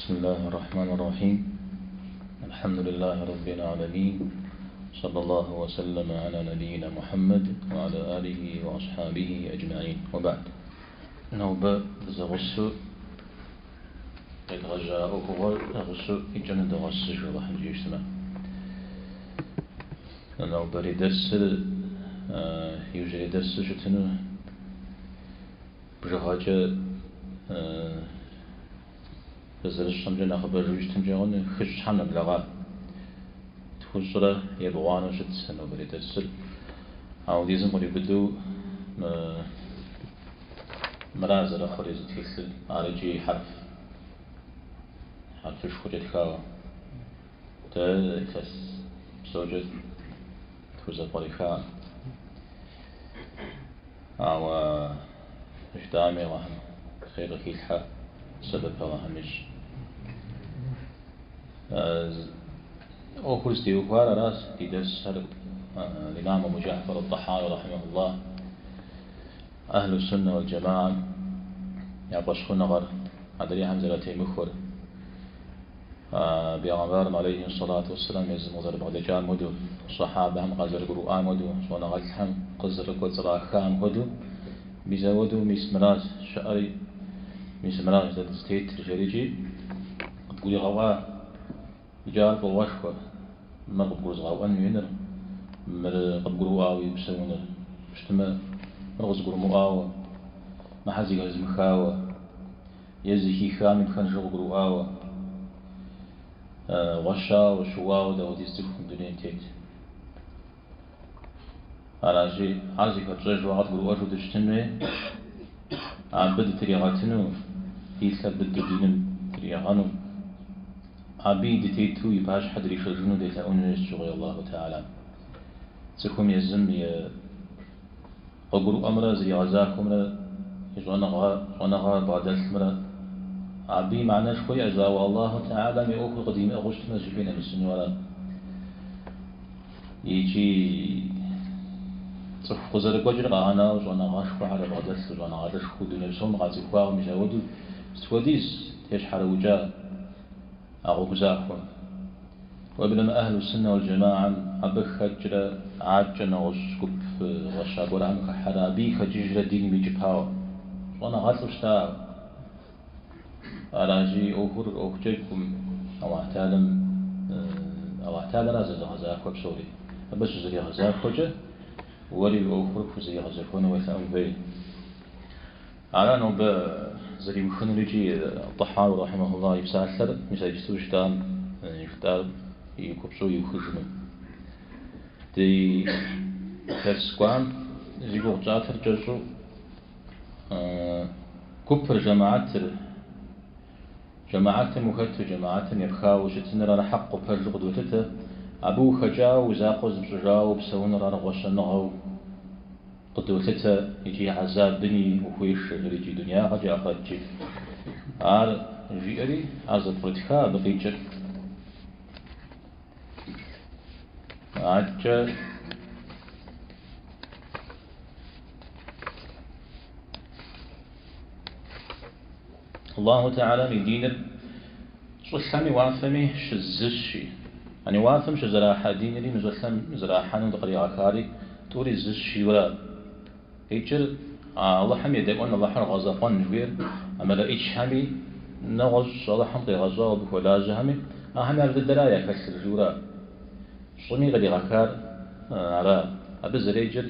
بسم الله الرحمن الرحيم. الحمد لله رب العالمين، صلى الله وسلم على نبينا محمد وعلى آله وأصحابه أجمعين، وبعد. نوبة زغسو الغجاء هو غسو إجن دغس شو راح نجي اسمه. نوبة لدرس يوجد درس شتنو بجهاجة بزرش سمجنا خبر روش تنجون خش حنا بلغة تخشرة يبغانا شت سنة بريد السل أو ديزم قريب بدو مرازل خريز تيسل على جي حرف شخوجة خا تا إخس سوجة تخوزة بريخا أو إجدامي رحم خير كيلحة سبب رحمش أو كل استيو فار راس يدرس الإمام أبو جعفر الطحاوي رحمه الله. أهل السنة والجماعة يعبشون غر أدري حمزة تيمخور بيغمبار عليه الصلاة والسلام يزم غزر بعد جان مدو الصحابة هم غزر قرآن مدو صونا غلحم قزر قزر خام مدو بيزودو ميسمراز شعري ميسمراز ذات ستيت رجاليجي تقولي غوا جال بواشكو ما قبقوز غوان ينر مر قبقرو آوي بسونر اشتما مرغز قرو مؤاوة ما حزي غز مخاوة يزيكي خامن خنجر قرو آوة وشا وشواو داو ديستفهم دنيا تيت عراجي عازي كتجاج وعاد قرو أجو دشتنوي عبد تريغاتنو يسا بدو دينم تريغانو عبيد تيتو يباش حدري شجنو ديتا أنجز شغي الله تعالى تكم يزم قبرو أمرا زي غزاكم جوانا بعد الثمرة عبي معنا شوي أجزاء والله تعالى ميأوكو قديم أغشت مجبين من السنورة يجي صف قزر قجر غانا وجوانا غاشكو على بعد الثمرة وجوانا غاشكو دوني بسهم غازي خواه ومجاودو ستوديس تيشحر وجاء أغو بزاكم. وابن أهل السنة والجماعة أبخ خجرة عاجنا وشكب وشاب ورحمة حرابي خجرة ديني بيجبهاو وانا غاصب شتاو أراجي أوهر أوهجيكم أو أحتال رازة غزاك وبسوري بس زري غزاك وجه ولي أوهر فزي غزاكونا ويثأم بي على نوب زري مخن رجي الطحاوي رحمه الله يبساثر مثل يستوش دام يختار يكبسو يخجنو دي ترسكوان زيقو جاتر جزو كبر جماعات مخت جماعات يبخاو شتنر على حق وبرج قدوتته أبو خجاو وزاقو زبجاو بسون على غشنغو قدوتته يجي عذاب دني وخويش يجي دنيا غجي أخرجي عار جيري عزت فرتخا بقيجر عجة الله تعالى يدينر شو سامي وافمي شزشي يعني وافم شزراحة دينري مزوسم زراحة ندقري عكاري توري زشي ولا يجر الله حمي دائما الله حر غزاقان جوير أما لا إيش حمي نغز الله حمي غزاق بخلا جهمي أهم عرض الدراية كسر جورا شمي غدي عكار على أبز رجل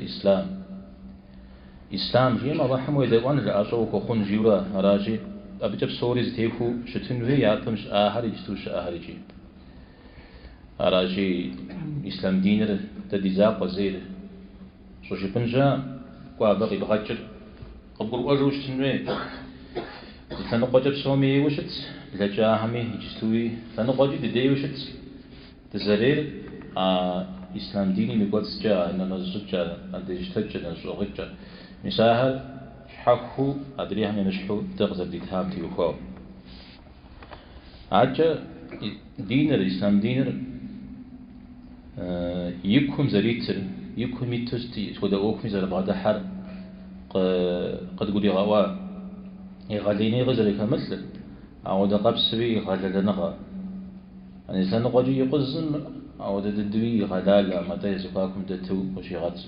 إسلام جيم الله حمي دائما جاشوا كخون جورا راجي أبجب سوريز تيكو شتنوي يعطمش آهري جستوش آهريجي أراجي إسلام دينر تديزاق وزير شوشي بنجا قوى بغي بغجر قبل أجو شتنوي لتنقو جب سومي وشت لجا همي جستوي تنقو جد دي وشت تزرير إسلام ديني مقدس جا إننا الزجا أدجتجا نزوغجا مساهل حكو أدريها من مشحو تغزر ديتهام تيوخو عجا دينر إسلام دينر يكم زريتر يكم ميتوستي سودا أوكم زر بعد حر قد قولي غوا يغاليني غزر كمثل أو دقبسوي غللنغا أنا سنقولي يقزم أو ددوي غلال متى يزكاكم دتو وشيغات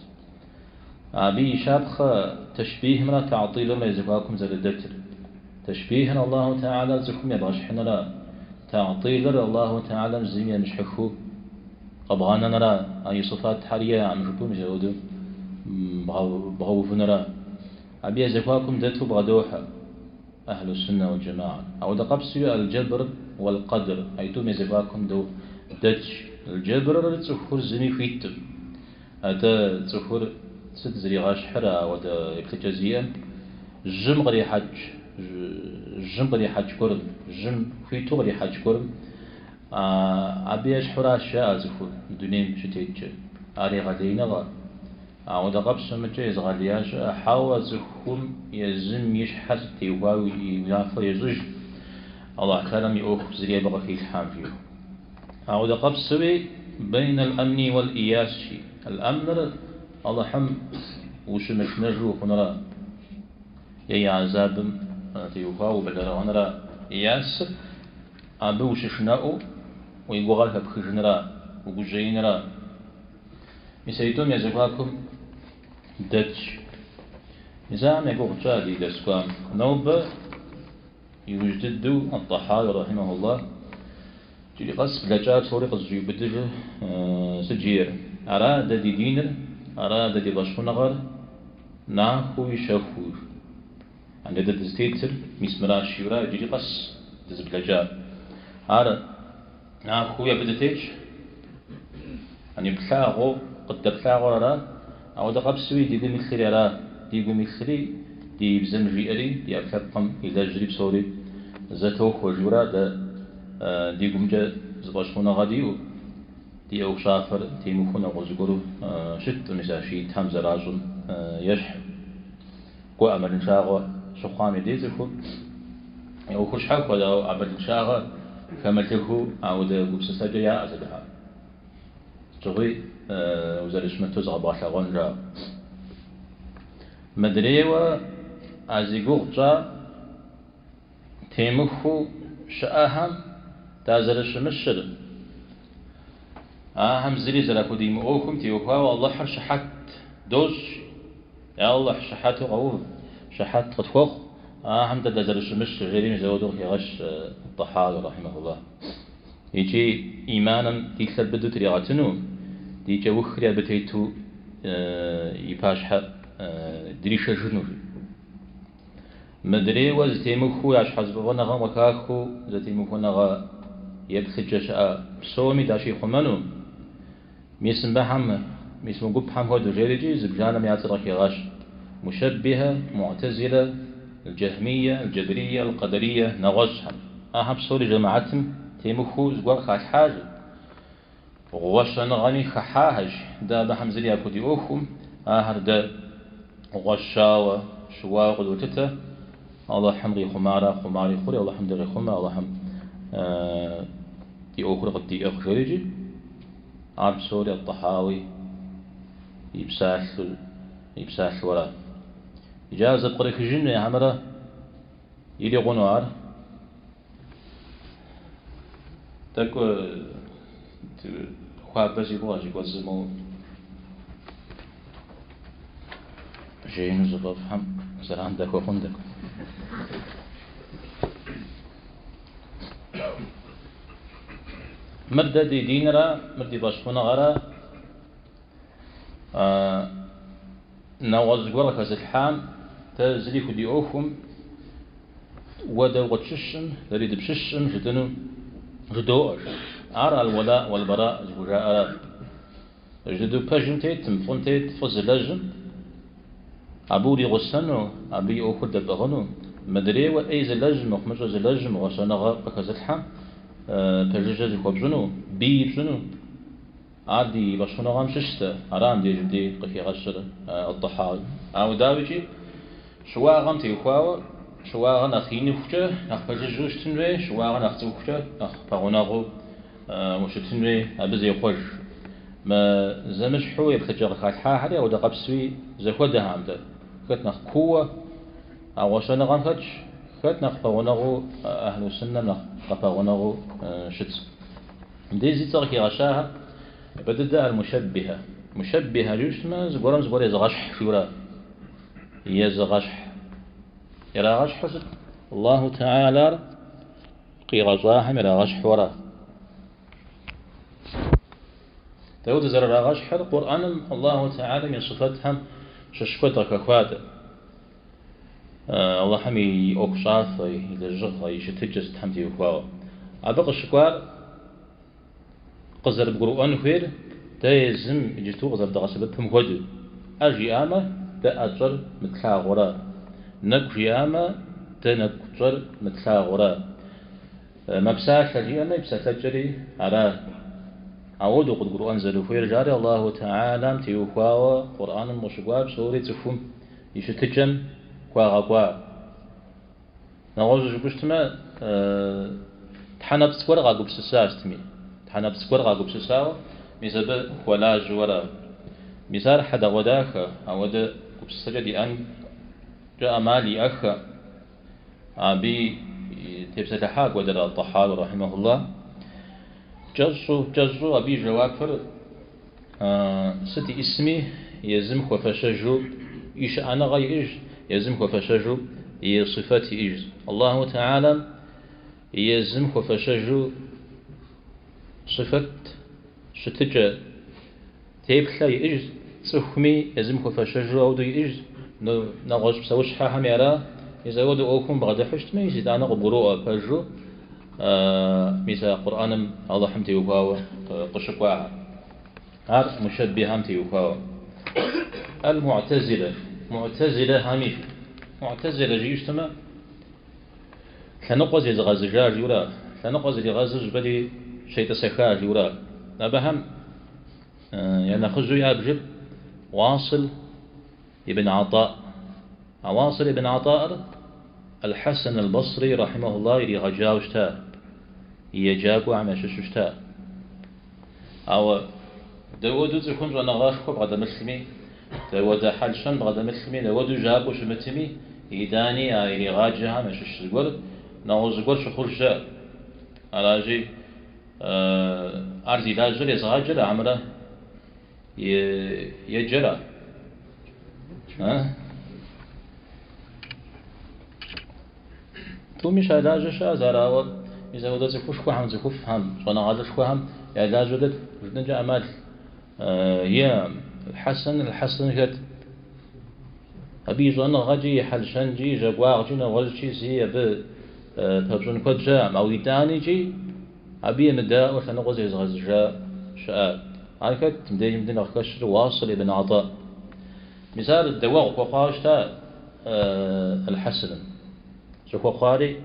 أبي شابخ تشبيه مرا تعطيل ما يزكاكم زلدتر تشبيهنا الله تعالى زكم يبغشحنا لا تعطيل الله تعالى زي مش حكو أبغانا نرى أي صفات حرية عم جبوم جودو بغوف نرى أبي زكاكم دتو بغدوحة أهل السنة والجماعة أو دقبسي الجبر والقدر أيتم يزكاكم دو دتش الجبر تسخر زمي فيتم أتا تسخر ست زري غاش حرا ودا يبتجزيا جم غري حج جم غري حج كرم جم فيتو غري حج كرم أبيش حرا شاء زخور دنيم شتيتش أري غدينا غا أو دقبس متجز غلياش حاول زخور يزم يشحس تيواو ينافر يزوج الله كلام يوخ زري بغى في الحام فيه أو دقبس بين الأمن والإياس الأمن الله حم وشمش نجو خنرا يا عذاب تيوفاو بدر خنرا إياس أبو ششناو ويقول لك بخجنرا وجينرا مسيتم يزكاكم دتش نزام يقول جادي دسكام نوب يوجد الطحاوي رحمه الله جري قص لجات صوري قص جي بدل سجير أراد دي دينر أراد دي باشونغر ناخو يشوفو عند دستيتر مسمرا شيورا جري قص دزبلجات أراد ناخو يبدتش أني بلاغو قد بلاغو را أو دقبسوي دي مثلي را دي مثلي دي بزم جيري دي أفهم إلى جريب صوري زتوخ وجورا دي قمجة زباشونا غاديو دي أو شافر دي مخونا غزقرو شت مساشي تام زراجون يشح قو أمر شاغو شخامي دي زكو أو خوش حق ولا أمر شاغو كملتكو أو ده قبس سجيا أزدها جغي وزارش متوز غباش غنجا مدريوا أزيقوغ جا تيمخو شأهم تازرش مشر أهم زري زلاكو دي مؤوكم تيوكوا والله حر شحات دوش يا الله شحات غوف شحات تخوخ أهم تازرش مشر غيرين زودوغ يغش الطحال رحمه الله يجي إيمانا تيكسر بدو تريغاتنو ديجا وخريا بتيتو يباشحا دريشة جنوبي مدري وزتيمخو ياش حزبغنا غا وكاخو زتيمخو نغا يبخج شاء بسومي داشي خمانو ميسم بهم ميسم قب هم هو دجيرجي زبجانا مياترك يغاش مشبهة معتزلة الجهمية الجبرية القدرية نغشهم أهم صوري جماعتهم تيمخو زقوار خاش حاجة غوشنا غني خحاهج دا بحمزلي أكو دي أوخم آهر دا غشاوة شواء قدوتته الله حمري خماري خوري الله حمد غي خمار الله حم دي أوخر قد دي أخ جريجي عرب سوري الطحاوي يبساح ولا إجازة قريك الجنة يا حمرة يلي غنوار تاكو خواب بس يقواش يقوزمو جينو زباب هم زران داكو خندك مرد دي دينرا مردي باشخونا غرا نواز قولك الحام تزليكو دي أوخم ودا وغتششم دريد بششم جدنو غدوش أرى الولاء والبراء زوجاء جدو باجنتيت تمفونتيت فزلاجن أبوري غسنو أبي أوخد بغنو مدري وأي زلاج مخمج زلاج مغسنا غا بكزلحة باججة خبزنو بيجنو عادي بشونا غام ششته أرام دي جدي قفي غشر الضحال أو داوجي شوا غام تيخواو شوا غام أخيني خجة أخ باججوش تنوي شوا غام أختو خجة أخ باغناغو مش تنوي أبزي خوش ما زمش حو يبخجر خاتحا هذا أو دقبسوي زخودها عمده كتنا قوة أو وشنا غام خج كات نقطونغو أهل السنة نقطونغو شت دي زيتر كي غشاها بدأ المشبهة مشبهة جوش ما زبورم زبور يزغشح فيورا يزغشح يرى غشح الله تعالى قي غزاهم يرى غشح ورا تود زر غشح القرآن الله تعالى من صفتهم ششكوتك أخوات الله حمي أقصاف يلجغ يشتجس تحمتي وخواو أبقى الشكوار قزر بقرآن خير تيزم يجتو قزر دغسبتهم هدو أجي آما تا أجر متلا غرا نقجي آما تا نقجر متلا غرا مبساح لجي آما يبساح لجري على عودو قد قرآن زلو خير جاري الله تعالى تيوخواو قرآن مشقواب سوري تفهم يشتجم قوا نغوز جبشتما تحنب سكور غاقو بسساستمي تحنب سكور غاقو بسساو ميزاب ولاج ورا ميزار حدا وداك أود بسسجدي أن جاء مالي أخ أبي تبسة حاق ودر الطحاوي رحمه الله جزو أبي جوافر ستي اسمي يزم خفشجو إيش أنا غير يزم خفشجو هي صفات إيج الله تعالى يزم خفشجو صفات شتجا تيبخلا إيج صخمي يزم خفشجو أو دي إيج نغش بسوش حاهم يرى إذا ودو أوكم بعد حشت ما يزيد أنا قبروه بجو مثل قرآن الله حمتي وكاوه قشقواها هذا مشبه همتي وكاوه المعتزلة معتزلة هميف معتزلة جيشتما ثنقز يزغز جار يورا ثنقز يغزج بدي شيء تسخاج يورا نبهم يعني خزو يابجب واصل ابن عطاء واصل ابن عطاء الحسن البصري رحمه الله يغجاوشتا يجاكو عمششتا أو داود تكون جانا غاشكو بغدا مسلمي داود حالشان بغدا مسلمي داود جاكو شمتمي يداني آيري غاجها مشش زقور ناو زقور شخرجا علاجي أرزي لاجر يزغاجر عمره يجرى تو مش علاجشا زراوة إذا ودا زكوش كوهم زكوف هم صنا عادش كوهم علاج ودت جدنا أمال هي الحسن كت أبي جانا غجي حلشان جي جواغ جينا غلشي زي ب تبجون كود جاء أو يداني جي أبي مداء وثنا غزي زغز جاء شاء هاي كت مدين مدين أخكش واصل ابن عطاء مثال الدواء وقاشتا الحسن شوفوا قاري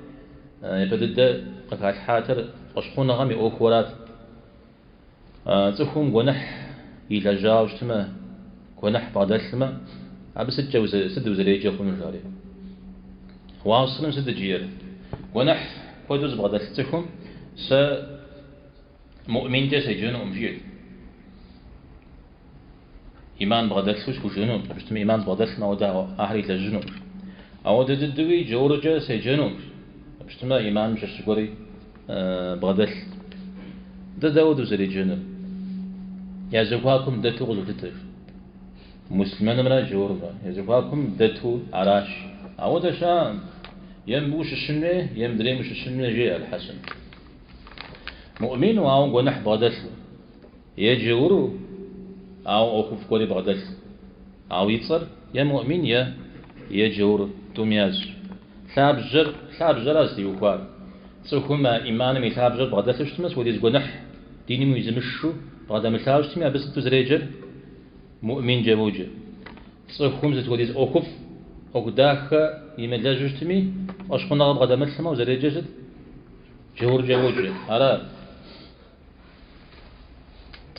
يبدأ قطعة حاتر أشخون غمي أوكورات تفهم جنح إلى جاوش تما جنح بعد السما أبى سد وزريجي خون جاري واصل سد جير جنح فدوز بعد السكم س مؤمن جس جنون أمجيد إيمان بعد السوش وجنون بس إيمان بعد السما وده أهلي الجنون أو تدوي جورجا سجنون بشتما إيمان مش شكوري بغدل ده داود وزري جنون يا زوجاكم دتو غزوتر مسلمان مرا جوربا يا زوجاكم دتو عراش أو ده شام ينبوش الشنة يمدريمش الشنة جاء الحسن مؤمن أو جنح بغدل يجورو أو أخوف كوري بغدل أو يتصر يا مؤمن يا يجور تومياز ثابجر أزدي وكوار سوكما إيمان ثابجر بغدا تشتمس وديز جنح ديني ميزمشو بغدا مثاجتمي أبس تزريجر مؤمن جوجة سوكم زت وديز أوكف أقداخ يملاجتمي أشقنا بغدا مثلما وزريجر جور جوجة على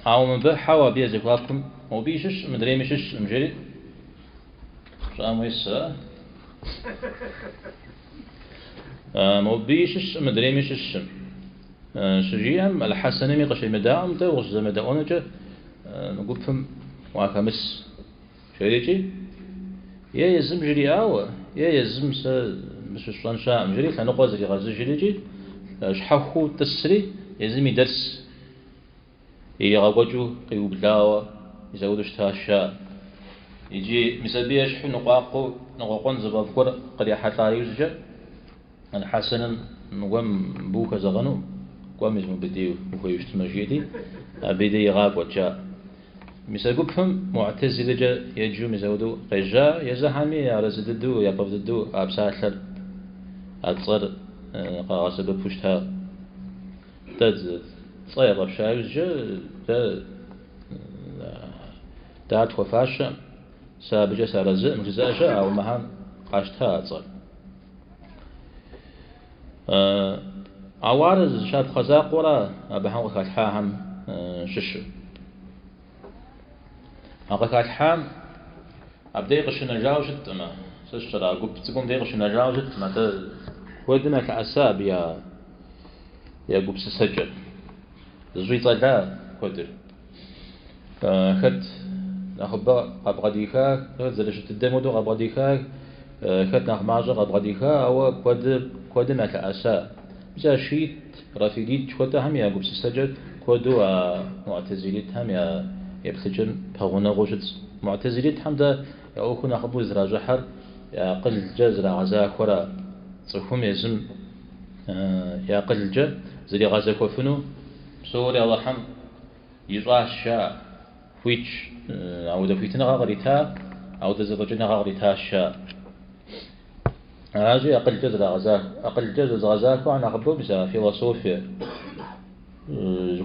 أو من بحوا بيزكواكم وبيشش مدري مشش مجري شاميسا مبيشش مدري مشش شجيهم الحسن مي قشي مدام ده وش مداونجه نقول فم واكمس شريجي يا يزم جري أو يا يزم مش شاء مجري لنقوز اللي غاز جريجي شحخو تسري يزمي درس يغوجو قيوب لاوة يزودش تاشا يجي مسبيش حو نقاقون زبافكور قد يحطا يوزجا أنا حسنا نقوم بوكا زغنو قوم يزمو بديو بوكا يشتمجيدي بدي يغاق وجاء مساقو بهم معتزلة جا يجو مساودو قيجا يزحامي يارزددو يابفددو أبساثر أتصر قاقصة بفشتها تد صيغ بشايوز جا دات خفاشة سابجا سارزق مجزاجا أو مهان قاشتها أتصر عوارز شاب خزاق ورا أبهم وخاتحاهم ششو أقاك حام أبدي قش نجاوجت ما سشرا قبتكم دي قش نجاوجت ما ت ودنا كأساب يا قبس سجل زوي طلع قدر خد نخبر أبغديكا زلشت الدمودو أبغديكا خد نخماجر أبغديكا أو قدنا كأساب بجا شيت رافيديت شوتا هم يا قبس سجل قدو معتزليت هم يبتجن بهونا غوجت معتزليت حمدا يأخونا خبوز راجحر يقل جزر غزاك ورا صفهم يزم يقل جا زري غزاك وفنو بسوري الله حم يراش شا فيتش أو دا فيتنا غاريتا أو دا زبجنا غاريتا شا راجي أقل جزر غزاك أقل جزر غزاك وأنا خبو بزا فيلسوفيا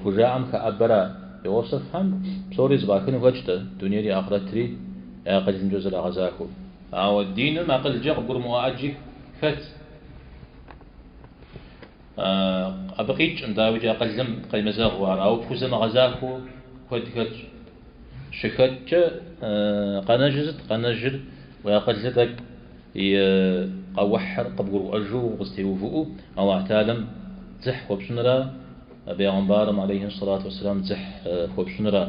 جوجا كأبرا يوصف هم بصوري زباكن وجده دنيا دي آخرت تري أقل جزء غزاكو أو الدين ما أقل جاء قرم وأجي فت أبقيت عند وجه أقل زم قل مزاغوار أو فوزم غزاكو كد كد شكت قنجر وأقل زدك يقوحر قبقر أجو وغستيوفؤ أو اعتالم زح وبشنرا بيغمبارم عليه الصلاة والسلام زح وبشنرا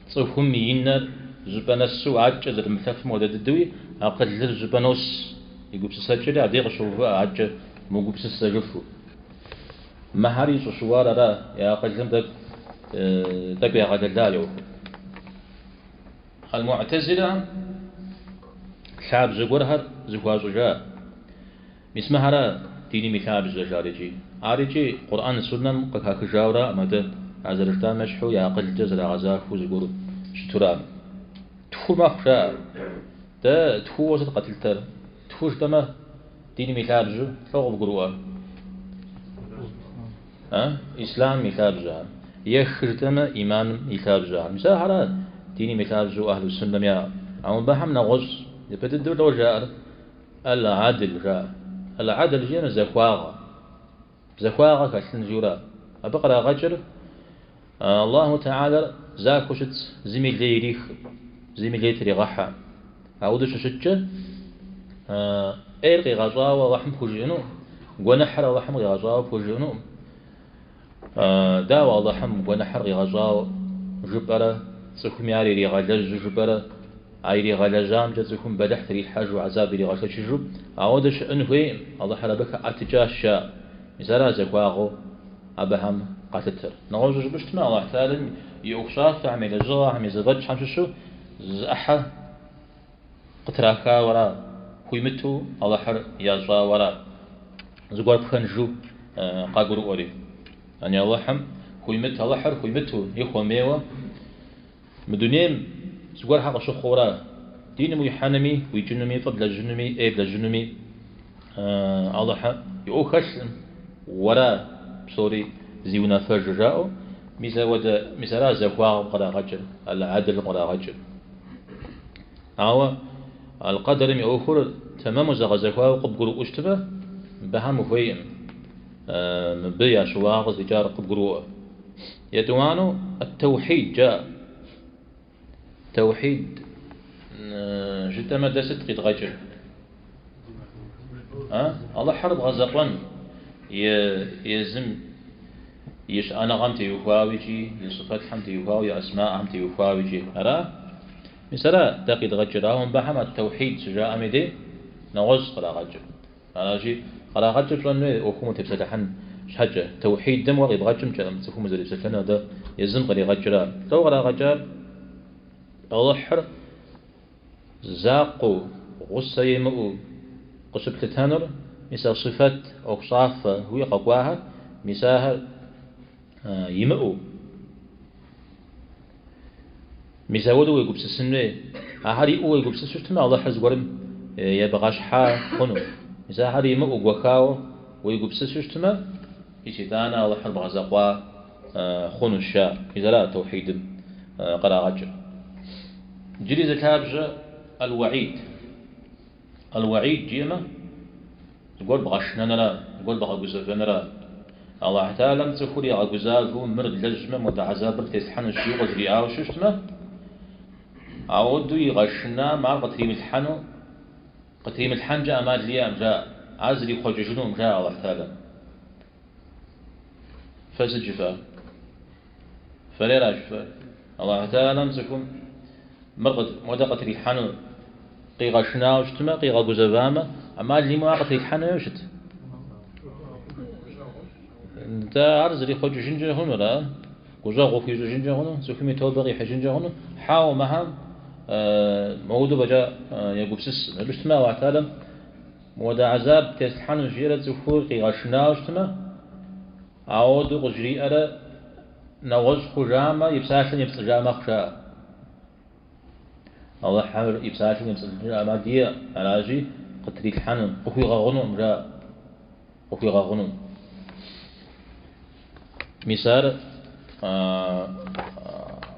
صفهم ينر زبانسو عجة ذات مثلث مودة الدوي أقل زبانوس يقول بسسجل عديق شوفا عجة موقو بسسجفو مهاري شوارا را يا أقل زم دك يا غدل داليو المعتزلة شعب زغورها زغوازو جا مسمها را ديني مثال زجارجي عارجي قرآن السنة قكاك جاورا مدى عزرشتان مشحو يا أقل جزر غزاك وزغور شترام تفو ما خشا دا تفو وسط قتلتر تفوش دما ديني مثال جو فوق بقروا إسلام مثال جا يخر دما إيمان مثال جا مثال هرا ديني مثال جو أهل السنة يا عم بهم نغز يبتدر لو جار العدل جا العدل جينا زخواغا كاشن جورا أبقرا غجر الله تعالى زاكوشت زميل ليريخ زميل ليتري غحا أودش شتش إيرقي غزاوة وحم فوجينو ونحر وحم غزاوة فوجينو داوى وحم ونحر غزاوة جبرة سكم ياري غلج جبرة عيري غلجام جزكم بدحت ري الحاج وعذاب ري غلج جب أودش أنهي الله حلبك أتجاشا مثلا زكواغو أبهم قاتتر نغوز بشتما الله تعالى يوخشاف عمل الجرا عمل زبج حمششو زأحا قتراكا ورا خويمتو الله حر يازا ورا زغور بخنجو قاقرو أوري يعني الله حم خويمت الله حر خويمتو يخو ميوا مدنيم زغور حق شو خورا دين مو يحنمي ويجنمي فضل الجنمي ايد الجنمي الله حم يوخش ورا بصوري زيونا فرج جاءو مثلا زكوا قدا غجل العدل قدا غجل أو القدر مأخر تمام زكوا قبقرو أشتبه بهم فيهم بيا شواغ زجار قبقرو يدوانو التوحيد جاء توحيد جدا ما دست قد غجل الله حرب غزقون يزم يش أنا غمت يفاوجي يصفات حمت يفاوي أسماء حمت يفاوجي أرى مثلا دقيق غجراهم بحم التوحيد سجاء مدي نغز قلا غجر أنا جي على غجر لأنه أخوم تبصلحن حاجة توحيد دم وغيب غجر كلام تفهم زي بصلحنا ده يزم غري غجر لو على غجر الحر زاقو غصة يمؤ قصب تتهنر مثل صفات أوصاف هو قواها مثال يمؤ مثال ودو يقول بسنة هاري أو يقول بسنة الله حز قرم يبغاش حا خنو مثال هاري يمؤ وكاو ويقول بسنة يشتانا الله حرب غزاقوا خنو الشاء إذا لا توحيد قراءة جريز كابجة الوعيد جيمة تقول بغشنا نرى تقول بغزاف نرى الله تعالى تقول يا غزاف مرد لجمة متعذاب تسحن الشيء غزري أو ششتمه عودوا يغشنا مع قتريم الحنو قتريم الحن جاء ما ليام جاء عزري خججنهم جاء الله تعالى فسجفا فليلا جفا الله تعالى تقول مرد مدقة الحنو قيغشنا وشتما قيغ غزافامه أما اللي ما قتري الحنو يوشت انت عرض لي خج جنجة هنا لا وزاغو في جنجة هنا سوفي توبغي حجنجة هنا حاو مهم موضوع بجا يقول سس بشتما وعتالم مودا عذاب تسحن جيرة زفورقي غشنا وشتما عود غجري أرى نوز خجامة يبساشن يبسجامة خشاء الله حمر يبساشن يبسجامة دي علاجي قتري الحنم أخي غغنم جاء أخي غغنم مثال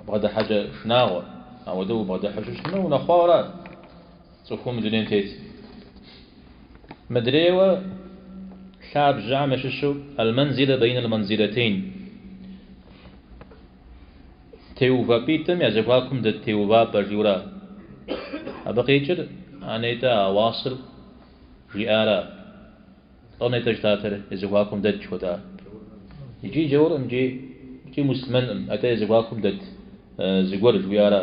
بغدا حاجة شناوة أو دو بغدا حاجة شنو نخوارات تفهم دونين تيت مدريوة شعب جامع شو المنزلة بين المنزلتين تيوفا بيتم يزقاكم ده تيوفا برجورا أبقيتر أنيتا واصل رئارة أنيتا جتاتر يزقاكم ده شوتا يجي جور يجي مسلمان أتى يزقاكم ده زقور جويارة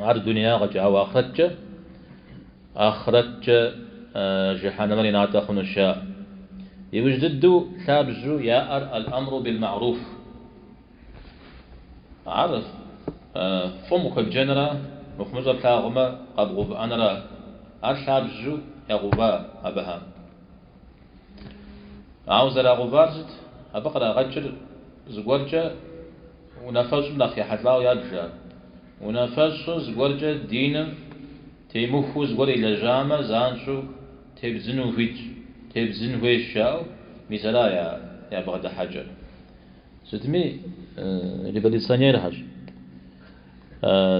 عرض الدنيا غجا وآخرتش جحانم لنعطى خنشاء يوجددو شابجو يأر الأمر بالمعروف عرف فمك الجنرة مخمزة بتاغمة قد غب أنرا أرشابجو يغبا أبها عاوز غبارجت أبقرا غجر زقورجة ونفس بنخي حتلاو يرجع ونفس زقورجة دين تيموفو زقور إلى جامع زانشو تبزنو فيج تبزن ويش شاو مثلا يا بغد حجر ستمي ريفوليسيونير حج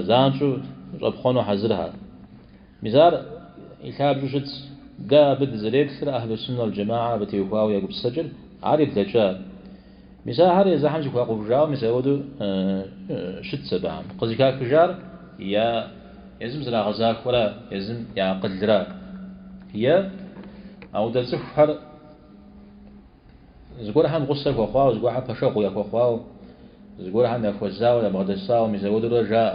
زانشو ربخونو حزرها مثال يخاب جوشت دا بد زريب كثير أهل السنة والجماعة بتيوكاو يقب السجل عارف دجال مثال هاري زحمج كواقو بجاو مثال ودو شت سبعام قزيكا كجار يا يزم زرا غزاك ولا يزم يا قدرا هي أو دزفر زقول هم غصة كوخاو زقول هم بشاقو يا كوخاو زقول هم يفوزاو يا بغدساو مزود رجاء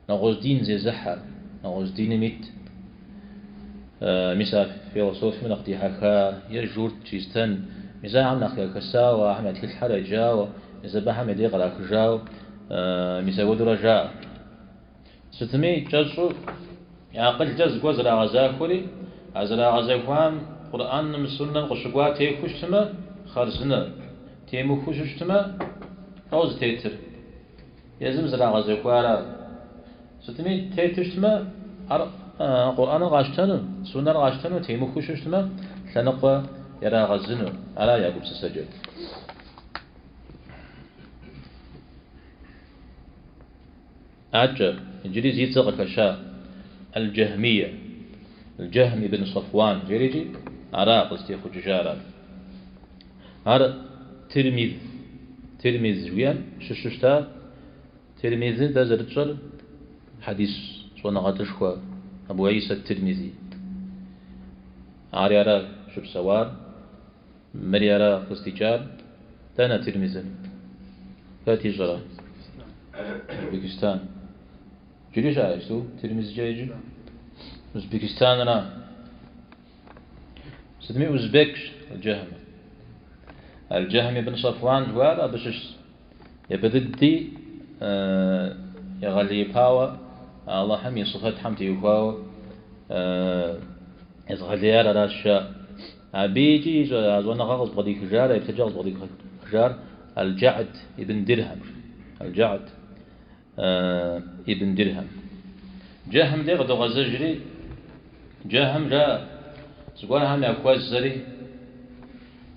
نغوز دين زي زحر نغوز دين ميت مثال فيلسوف من أختي حكا يجور تشيستن مثال عم نخيل كساو هم يتكل حرجاو مثال بهم يديق على كجاو مزود رجاء ستمي جزء يعقل جزء وزرع غزاكولي أزرع غزاكوان قرآن من السنة قشقوا تيفوشتما خرزنا تيموفوشتما أوز تيتر يزم زرع غزاكوارا ستمي تيتشتما قرآن غاشتنو سنة غاشتنو تيموفوشتما لنقوى يرى غزنو على يعقوب سسجد عجب الجريز يتسغى كشاء الجهمية الجهم بن صفوان جريجي عراق استيخو ججارة هذا تلميذ جويان ششتا تلميذ ده زرتشر حديث صونا غاتشخوا أبو عيسى الترمذي عريارا شب سوار مريارا فستيجار تانا تلميذ فاتي جرا أوزبكستان جريش عايشتو تلميذ جايجي أوزبكستان أنا سدمي أوزبكش الجهم بن صفوان جوار بشش يبددي يغلي باوا الله هم يصفت حمتي وفاو يزغلي على راشا أبيجي زوانا غلط بدي خجار يبتجال بدي خجار الجعد ابن درهم الجعد ابن درهم جهم ده غدو غزجري جهم جاء زقول هم يأكل زري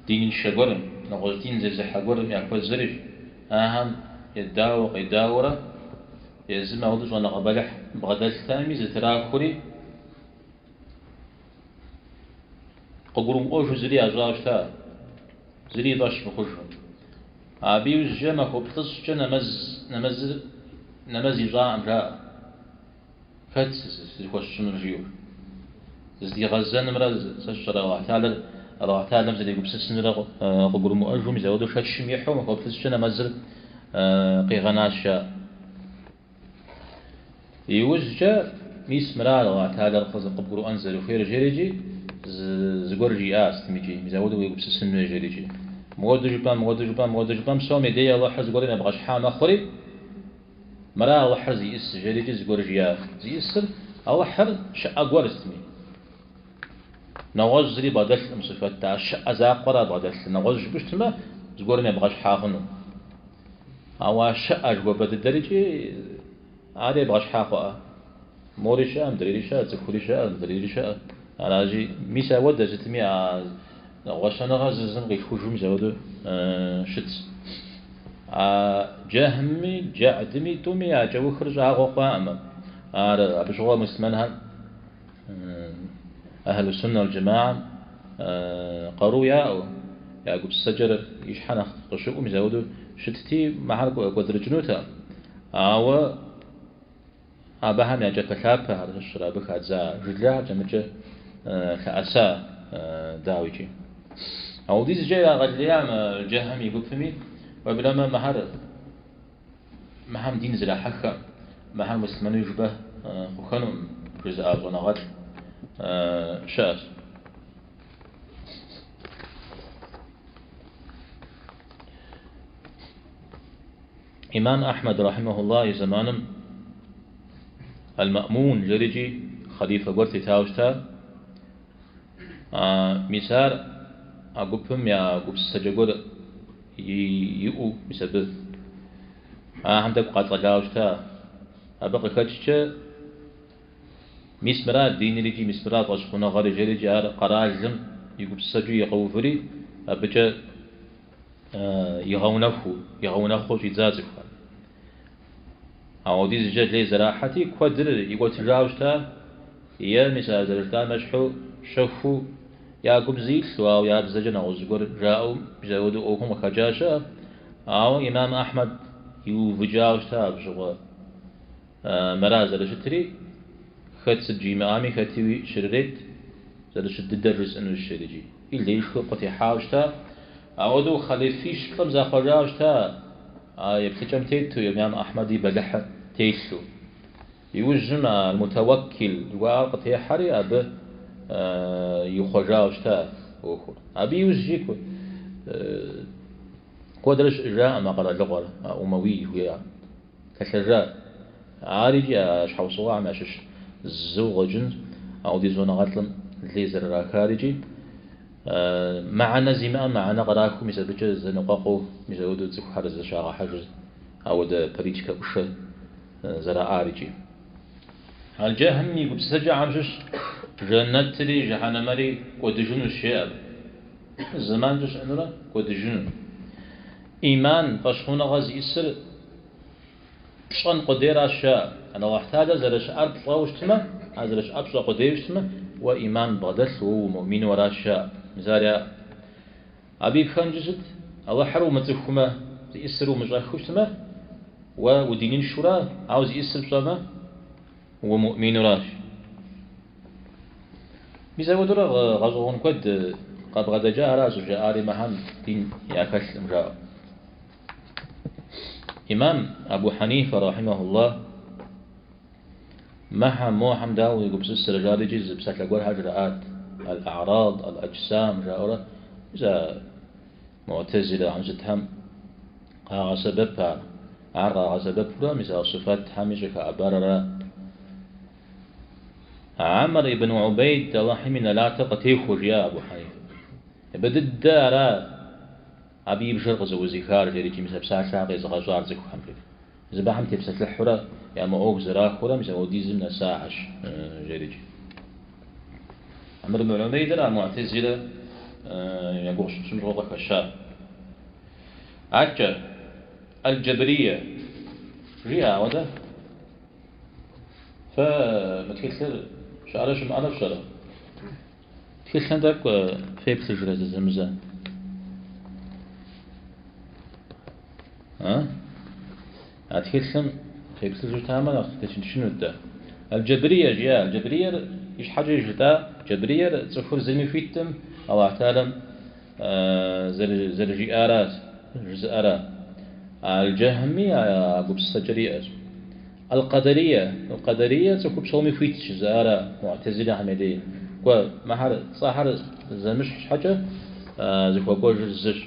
دين شجرم نقول دين زي حجرم يأكل زري أهم يداورة يزم أودش وأنا قبلح بغداد ثامي زتراكوري قبرم أوش زري أجاشتا زري باش بخشم أبي وجمع خبطس جنا نمز يجام جاء فتس يخش من الجيوب زدي غزان مرز سشرا راح تعلم زي يقول بسسن قبرم أوش مزودو شش ميحو ما خبطس جنا مزل قيغناشا يوجد ميس مرال الله تعالى رخص قبرو أنزل وخير جريجي زغورجي تميجي مزودو يقول بسسن جريجي مودو جبام سومي دي الله حز قولي نبغاش حام أخوري مرا الله حز يس جريجي زغورجي زيسر الله حر شقا قورستمي نواج زري بدل مصفات تاع شقا زاقرا بدل نواج بشتما زغوري نبغاش حاخنو أو شقا جوا بدل درجي عادي بغاش حاقة موريشا مدريشا تكوريشا مدريشا راجي ميسا ودا جتمي واشانا غاززن غير خجوم زودو شت جهمي جعدمي تومي عجو خرج عقوقا أما أبشغوا مسلمانها أهل السنة والجماعة قروا يا يعقوب السجر يشحن قشوق مزودو شتتي محل قدر جنوتا أو أباهم يجا كثابة هذا الشراب خازا جدلا جمجة كأسا داويجي أو ديز جاي غاليام جهم يقول فمي وبلما مهم دين زلا حكا مهم مسلمان يجبه وخنم جزء ونغات شاس إمام أحمد رحمه الله زمانم المأمون جريجي خليفة قرتي تاوشتا مسار أقوبهم يا أقوب السجاقود يؤو بسبب هم تبقى تغلاوشتا أبقى كاتشتا مسمرات دين ريجي مسمرات أشخونا غاري جريجي قرازم يقوب السجو يقوفري أبقى يغونفو في زازفو أو ديز جد لي زراحتي قدر يقول تجاوزتا يا مسا زرتا مشحو شفو يعقوب زيل أو يا بزجن أو زقر جاءوا بزودوا أوهم خجاشة أو إمام أحمد يوفجاوزتا بشغل مرازل شتري خد سجي مامي خدتي شريت زاد شد الدرس إنه الشريجي اللي يشكو قتي حاوشتا أو دو خليفيش خمسة خجاوزتا يبتجم تيتو إمام أحمد يبلح تيسو يوجم المتوكل وقت حري أب يخجاوشتا أخر أبي يوجيك قدرش جاء ما قال لغة أموي ويا كشجاع عارجي أشحوصوا ماشش زوج جنس أو دي زونا غتلم ليزر راكارجي معنا زمان معنا قراكو مثل بجز نقاقو مثل ودو تزكو حرز شاغا حجز أو دا بريتشكا وش زرا آرجي الجهم يقول سجع عمشش جنت لي جهنمري ودجن الشياب الزمان جش أنورا ودجن إيمان فشخونا غاز يسر شان قدير الشاء أنا واحتاج زرش أرض طاوشتما زرش أبصى قديرشتما وإيمان بدل ومؤمن ورا الشاء مزارع أبي خنجزت الله حرو متفهمه يسرو مجاخوشتما ودينين شورا عاوز يسر بصما ومؤمن راش مزودرا غزوون قد قد جاء راس جاء آل مهم دين يأكل مجاء إمام أبو حنيفة رحمه الله مو حمداوي يقول بسس رجال جز بسات لقول هجرات الأعراض الأجسام جاورة إذا معتزلة عن جتهم سببها عرى سببها مثل صفات حميجة كأبرر عمر بن عبيد رحمنا لا تقتيخ يا أبو حنيفة بدد دارا أبي بشرق زوزي خارج يجي مثل بساعة شاقي زغجار زكو حمري إذا بحم تبسط الحرة يا مؤوك زراخ حرة مثل وديزم نساعش جريج عمر بن عبيد المعتزلة يقول شمس غضك الشاب عجة الجبرية ريها وده فمتكثر شعرش معنا بشرة تكثر عندك في بسجرة الزمزان أتكثر في بسجرة تامل أختي شنو ده الجبرية جيا الجبرية إيش حاجة يجتا جبرية تصفر زلمي فيتم الله تعالى زل جيارات جزء الجهمية أبو السجرية القدرية تكون بصومي فيت جزء معتزلة حميدية قال ما حر صاحر زمش حاجة زكوا قول جزش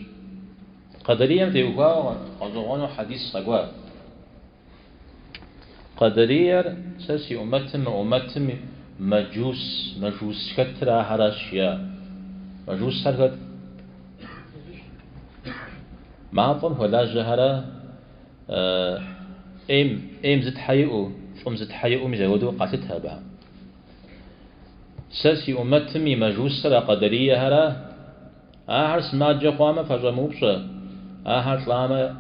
قدرية تيوقع أزوانو حديث قال قدرية ساسي أمتم مجوس كترا هراشيا مجوس هرقد معظم ولا جهرة إم زد حيئو زد حيئو مزودو قاتتها بها ساسي أمتمي مجوس سرا قدرية هرا هرس ما جا قوامة فجموبشا هرس لاما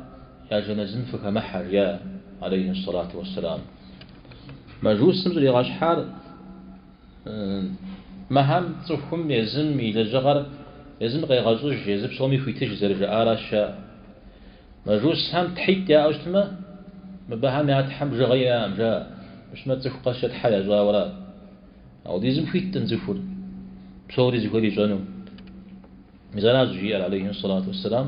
يا جنزم فك محر يا عليه الصلاة والسلام مجوس سمزل يغاش حار مهم تفهم يزم إلى جغر يزم غيغازوش يزب صومي فيتش زرج آراشا مجوس هم تحيت يا أجتما مبهم يا تحم جغيا أمجا مش ما تفقش الحياة جاورا أو ديزم فيت تنزفر بصوري زهوري جانو ميزانا زجيال عليه الصلاة والسلام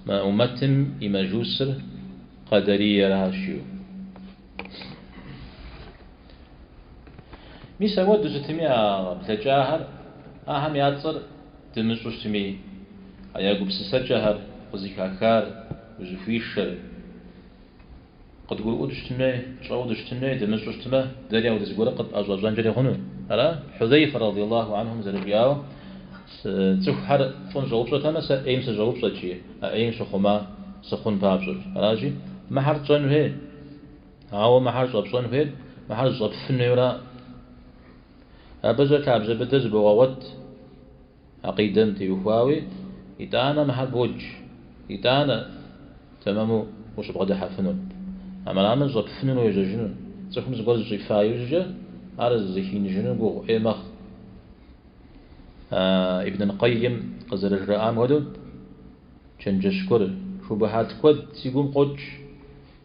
ما أمتم إمجوسر قدرية رهاشيو ميسا ود جتمي بتجاهر أهم ياتصر تمسوش تمي أياقو بسسجاهر وزيكاكار وزفيشر قد قول أودشتمي شو أودشتمي تمسوش تمه دريا ودزقورة قد أجوجان جري هنو هلا حذيفة رضي الله عنهم زرقياو تسحر فون جوبشة تما سأيم سجوبشة شيء أيم سخما سخون بابشر هلاجي ما حرت جن هيد هاو ما حرت جبشون هيد ما حرت جب فنيرا أبزر كابز بدز بوغوت عقيدم تيوفاوي إتانا ما حد بوج إتانا تمامو وش بقدر حفنون أما العمل جب فنون ويججنون تسخم زبال جفاي وججة على الزكين جنون بوغ إمخ ابن القيم قزر الرئام ودود چنجش كر شبهات كود سيقوم قوش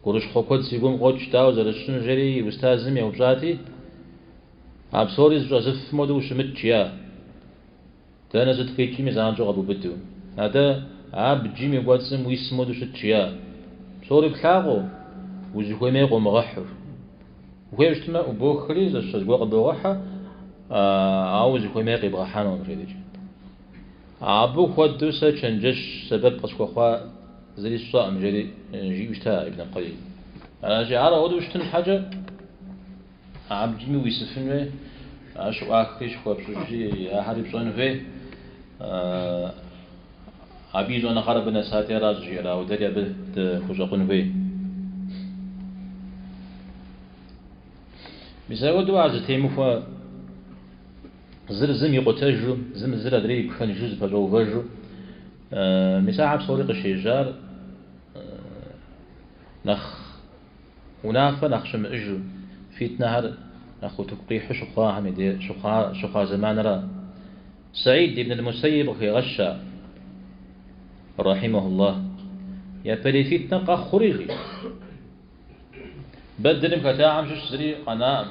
قرش خود سيقوم قوش تاو زرشن جري استاذم يوجاتي عبسوري زف مودو شمتشيا تانا زد كيتشي ميزان جو غبو بدو هذا عب جيمي قواتسم ويسمودو شتشيا بسوري بخاغو وزخوي ميقو مغحر وهي اجتماع وبوخري زشت قوق بوغحا عاوز يكون ميقي بغحانون ريدج عبو خود دوسا چنجش سبب قصكو خوا زي الصائم جي وشتا ابن القيم انا جي عرا ودو وشتن حاجة عب جيمي ويسفن شو آخرش خوا بشوشي هاري بشون في عبي جوانا خرب نساتي راجي را ودريا بد خوشاقون في مثلا ودو عزة تيمو فوا زم يقتجو زم زر دري كان جزء فجو فجو مساعب صوريق الشجار نخ ونافة نخ شم اجو فيت نهر نخو تقريح شخا حميدي شخا زمان را سعيد بن المسيب في غشا رحمه الله يا بري فيت نقا خريغي بدلم كتاعم شش زري قناعم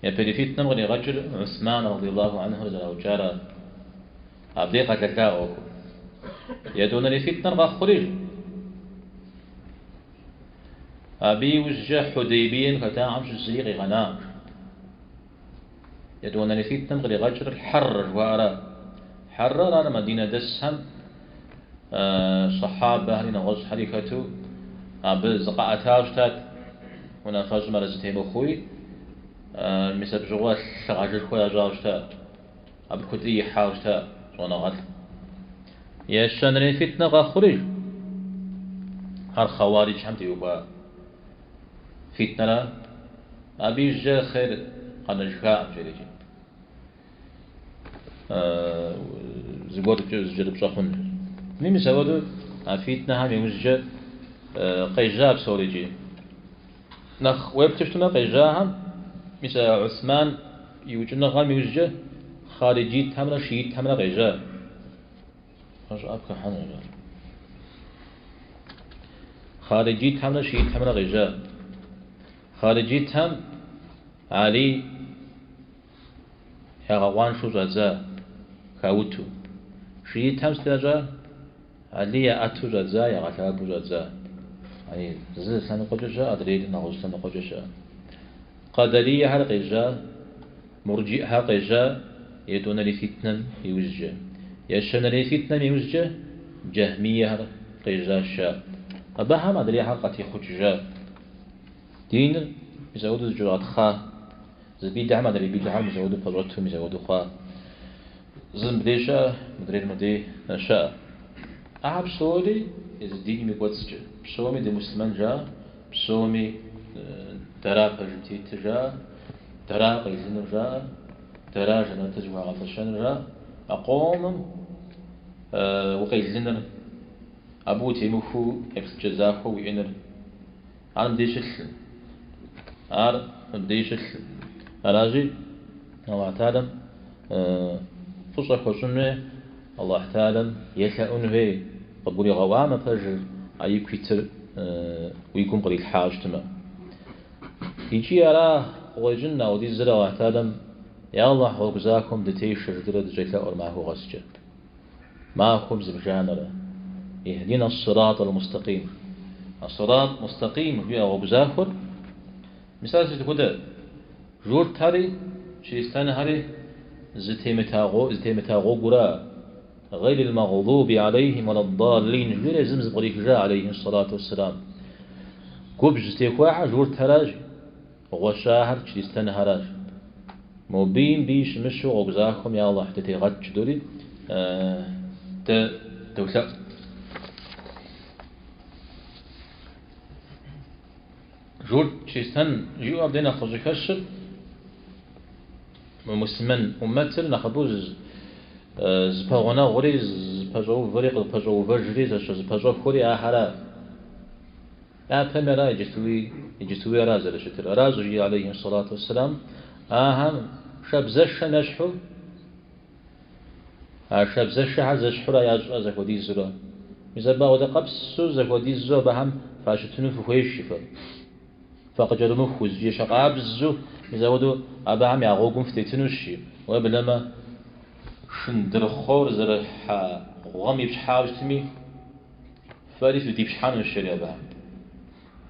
يا بريفيت نمغني رجل عثمان رضي الله عنه زلو جارا عبدي قتلكاو يدون ريفيت نرغى خريج أبي وجه حديبين كتا عمش الزريق غنام يدون الفتنة غير غجر الحر وارا حرر على مدينة دسهم صحابة هنا غز حريكته أبز قاعتاشتات هنا فاز مرزتين بخوي مثل جوال غجر خويا جاشتات أب كتي حاوشتات وانا غل يشان الفتنة غخرج هر خوارج هم تيوبا فتنة لا أبي جا خير قنجها جريجي زبور جرب صخون نيم سوادو فتنة هم يوجد قيجاب سوريجي نخ ويبتشتنا قيجاهم مثل عثمان يوجدنا غام يوجد خارجي تمنا شيء تمنا قيجاب خش أبكى حنا خارجي تمنا شيء تمنا قيجاب خارجي تم علي هغوان شو جزا كاوتو شيء تم استجا علي أتو جزا يا غتابو جزا أي زي سنة قجشة أدريد نغوز سنة قجشة قدرية هر قجا مرجئ هر قجا يدون لفتنة يوجه يشن لفتنة يوجه جهمية هر قجا شا أبهم أدري هر قتي خجا دين مزود الجرات خا زبيد عمل اللي بيد عمل مزود فجرته مزود خا زم بديشة مدري المدي نشاء أعب سوري إذا ديني مقدسج بسومي دي مسلمان جا بسومي ترى فجتي تجا ترى قيزن جا ترى جنا تجمع غفشان جا أقوم وقيزن أبو تيمخو إفس جزاخو وينر عن ديش ديش أراجي الله تعالى فصح وسنة الله تعالى يشاء في قبول غوامة فجر أي كتر ويكون قريب حاج تما يجي على وجنة ودي زرا الله تعالى يا الله وجزاكم دتيش شجرة دجاجة أو معه غسجة ما خبز بجانرة يهدينا الصراط المستقيم الصراط مستقيم فيها وجزاكم مثال تقول جور تاري شيستان هاري زتيمتاغو قرا غير المغضوب عليهم ولا الضالين غير زمز بريك جاء عليه الصلاة والسلام كوبج تيكواع جور تراج وشاهر شيستان هراج مبين بيش مشو وغزاكم يا الله حتى تغتش دوري توسع جور شيستان جيو أبدينا خرجكش مسلمان أمتر نخبوز زباغنا غري زباجو فريق زباجو فرجري زباجو خوري آخرا أتمنى يجتوي رازل شتر رازل عليه الصلاة والسلام أهم شبزش نشحو شبزش هزش حرا يجوا زكودي زرا مثل بعض قبس زكودي زرا بهم فاشتنو في خويش شفا فقجرمو خوزجي شقاب زو مزودو أبا عم يعقوقم فتيتنوشي وبلما شندر خور زرح غامي بشحاوش تمي فارس ودي بشحانو الشريعة بها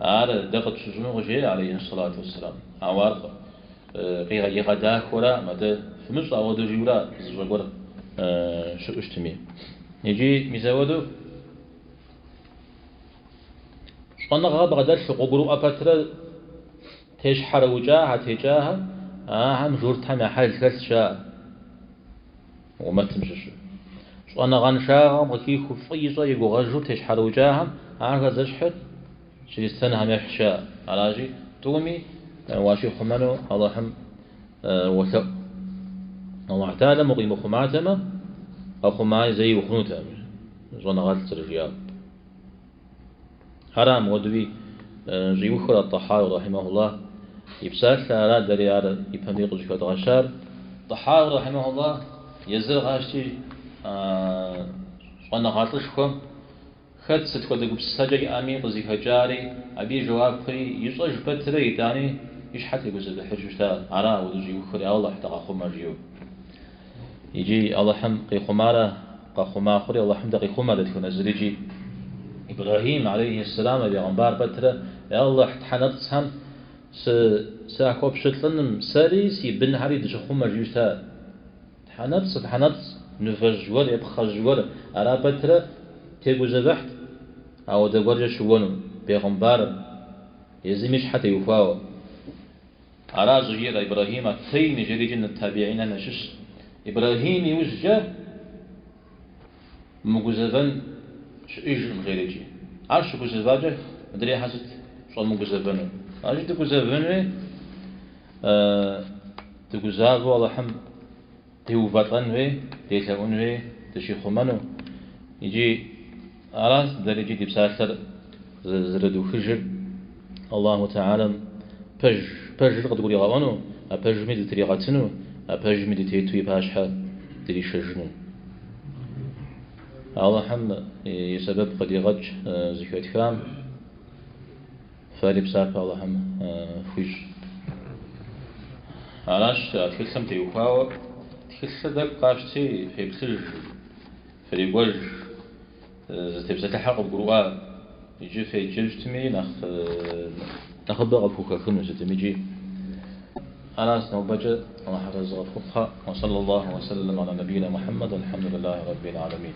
هذا دقت شجنو غجيل عليه الصلاة والسلام عوارق قيغا يغدا خورا مدى فمش أودو جيورا زجور شو اشتمي يجي مزودو أنا غاب غدر شقوقرو أبتر تيش حروجاها تجاها هم جورتها محل كرشا وما تمشش شو أنا غنشاها مكي خفيجة يقو غجو تيش حروجاها عارفة زشحت شي السنة هم يحشا علاجي تومي واشي خمانو الله هم وثق الله تعالى مقيم خماتما أو خماي زي وخنوتها جوانا غلط رجيال حرام ودوي جيوخر الطحاوي رحمه الله يبسال لا دري على يفهمي قجكات غشار الطحاوي رحمه الله يزر غاشتي وانا غاطشكم خد ستكون دقب سجي امين قزي هجاري ابي جواب خري يصج بتري تاني ايش حتى يقول الحجوشتا عرا ودو جيوخر يا الله حتى قخما جيو يجي الله حم قي خماره قخما خري الله حم دقي خماره تكون ازريجي إبراهيم عليه السلام بيغمبار بترة يا الله حنطسهم سأخوب شتلنم ساريسي بن حريد شخوم جوشتا تحنبس نفجور يبخجور أرابتر تيجو زبحت أو دقور شوانو بيغمبار يزمش حتى يفاو أراز غير إبراهيم تين جريجن التابعين نشش إبراهيم يوزجا مجوزفن إيش غيرجي عارش مجوزفاجه مدري حسد شو مجوزفنه عارش تجوزفنه تجوزاف والله حم تيوفاتنه تيساونه تشيخمنه يجي أراز درجة بساتر زردو خجر الله تعالى بج قد تقول يغانو أبج ميد تريغاتنو أبج ميد تيتوي باشحة دري شجنو الله حم يسبب قد يغج زكاة كام فالي بساق الله حم فوج علاش تكلم تيوخاو تكلم دك قاشتي في بسج في الوج تبزت الحق بقرآن يجي في جلجتمي نخبر أبوك خنو ستميجي أنا سنوبجة الله حفظ غفوقها وصلى الله وسلم على نبينا محمد والحمد لله رب العالمين.